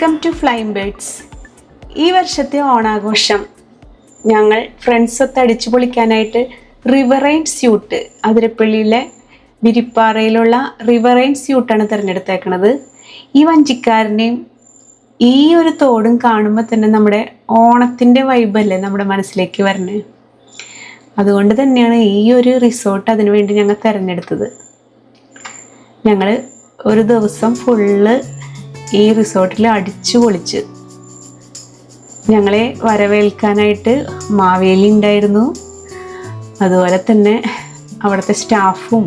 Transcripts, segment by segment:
Welcome to flying birds. ഈ വർഷത്തെ ഓണാഘോഷം ഞങ്ങൾ ഫ്രണ്ട്സൊത്ത് അടിച്ചു പൊളിക്കാനായിട്ട് റിവറൈൻ സ്യൂട്ട്, അതിരപ്പള്ളിയിലെ വിരിപ്പാറയിലുള്ള റിവറൈൻ സ്യൂട്ടാണ് തിരഞ്ഞെടുത്തേക്കണത്. ഈ വഞ്ചിക്കാരനെയും ഈ ഒരു തോടും കാണുമ്പോൾ തന്നെ നമ്മുടെ ഓണത്തിൻ്റെ വൈബല്ലേ നമ്മുടെ മനസ്സിലേക്ക് വരണേ. അതുകൊണ്ട് തന്നെയാണ് ഈ ഒരു റിസോർട്ട് അതിനു വേണ്ടി ഞങ്ങൾ തിരഞ്ഞെടുത്തത്. ഞങ്ങൾ ഒരു ദിവസം ഫുള്ള് ഈ റിസോർട്ടിൽ അടിച്ചു പൊളിച്ച്. ഞങ്ങളെ വരവേൽക്കാനായിട്ട് മാവേലി ഉണ്ടായിരുന്നു, അതുപോലെ തന്നെ അവിടുത്തെ സ്റ്റാഫും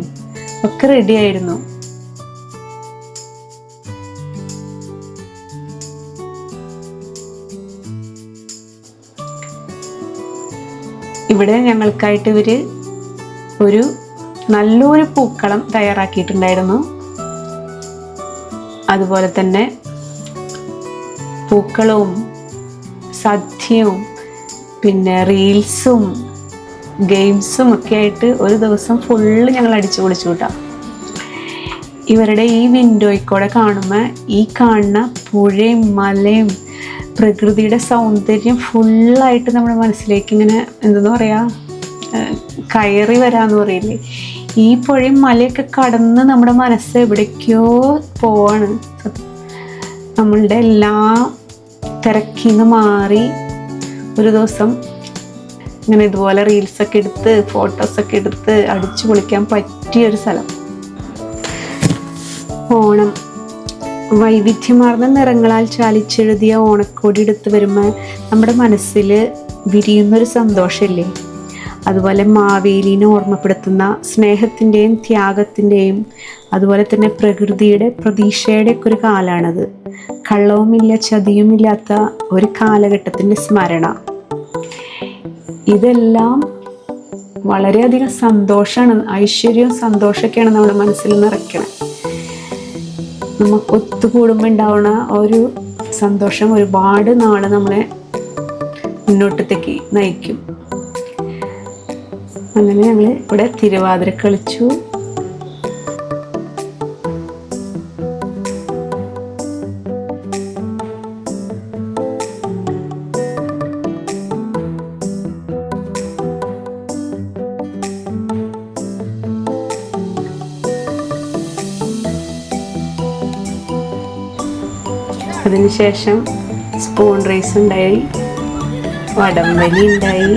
ഒക്കെ റെഡി ആയിരുന്നു. ഇവിടെ ഞങ്ങൾക്കായിട്ട് ഇവർ ഒരു നല്ലൊരു പൂക്കളം തയ്യാറാക്കിയിട്ടുണ്ടായിരുന്നു. അതുപോലെ തന്നെ പൂക്കളവും സദ്യയും പിന്നെ റീൽസും ഗെയിംസും ഒക്കെ ആയിട്ട് ഒരു ദിവസം ഫുള്ള് ഞങ്ങൾ അടിച്ചു പൊളിച്ചു കൂട്ടാം. ഇവരുടെ ഈ വിൻഡോയിൽ കാണുമ്പോൾ ഈ കാണുന്ന പുഴയും മലയും പ്രകൃതിയുടെ സൗന്ദര്യം ഫുള്ളായിട്ട് നമ്മുടെ മനസ്സിലേക്ക് ഇങ്ങനെ എന്തെന്ന് പറയുക, കയറി വരാമെന്ന് പറയില്ലേ. ഈ പുഴയും മലയൊക്കെ കടന്ന് നമ്മുടെ മനസ്സ് എവിടേക്കോ പോവാണ്. നമ്മളുടെ എല്ലാ തിരക്കിന്ന് മാറി ഒരു ദിവസം ഇങ്ങനെ ഇതുപോലെ റീൽസൊക്കെ എടുത്ത് ഫോട്ടോസൊക്കെ എടുത്ത് അടിച്ചു പൊളിക്കാൻ പറ്റിയൊരു സ്ഥലം. ഓണം വൈവിധ്യമാർന്ന നിറങ്ങളാൽ ചാലിച്ചെഴുതിയ ഓണക്കോടി എടുത്ത് വരുമ്പോൾ നമ്മുടെ മനസ്സിൽ വിരിയുന്നൊരു സന്തോഷമില്ലേ. അതുപോലെ മാവേലിനെ ഓർമ്മപ്പെടുത്തുന്ന സ്നേഹത്തിൻ്റെയും ത്യാഗത്തിൻ്റെയും അതുപോലെ തന്നെ പ്രകൃതിയുടെ പ്രതീക്ഷയുടെ ഒക്കെ ഒരു കാലമാണത്. കള്ളവുമില്ല ചതിയുമില്ലാത്ത ഒരു കാലഘട്ടത്തിൻ്റെ സ്മരണ. ഇതെല്ലാം വളരെയധികം സന്തോഷമാണ്, ഐശ്വര്യവും സന്തോഷമൊക്കെയാണ് നമ്മുടെ മനസ്സിൽ നിറയ്ക്കണം. നമുക്ക് ഒത്തുകൂടുമ്പോൾ ഉണ്ടാവുന്ന ഒരു സന്തോഷം ഒരുപാട് നാൾ നമ്മളെ മുന്നോട്ടത്തേക്ക് നയിക്കും. അങ്ങനെ ഞങ്ങൾ ഇവിടെ തിരുവാതിര കളിച്ചു. അതിനുശേഷം സ്പൂൺ റേസ് ഉണ്ടായി, വടംവലി ഉണ്ടായി,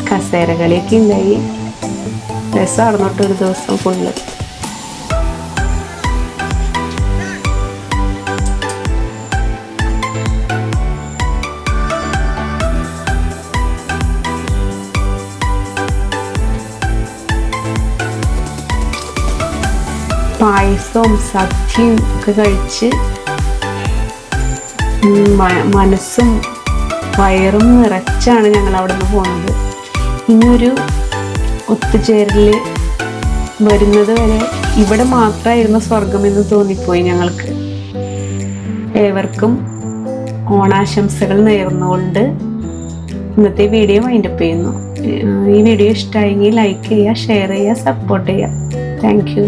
കസേര കളിയൊക്കെ ഉണ്ടായി. രസമാർന്നിട്ട് ഒരു ദിവസം ഫുള്ള്. പായസവും സദ്യയും ഒക്കെ കഴിച്ച് മനസ്സും വയറും നിറച്ചാണ് ഞങ്ങൾ അവിടെ നിന്ന് പോകുന്നത്. ഇനിയൊരു ഒത്തുചേരൽ വരുന്നത് വരെ ഇവിടെ മാത്രമായിരുന്നു സ്വർഗമെന്ന് തോന്നിപ്പോയി ഞങ്ങൾക്ക്. ഏവർക്കും ഓണാശംസകൾ നേർന്നുകൊണ്ട് ഇന്നത്തെ വീഡിയോ വൈൻഡപ്പ് ചെയ്യുന്നു. ഈ വീഡിയോ ഇഷ്ടമായെങ്കിൽ ലൈക്ക് ചെയ്യുക, ഷെയർ ചെയ്യുക, സപ്പോർട്ട് ചെയ്യുക. Thank you.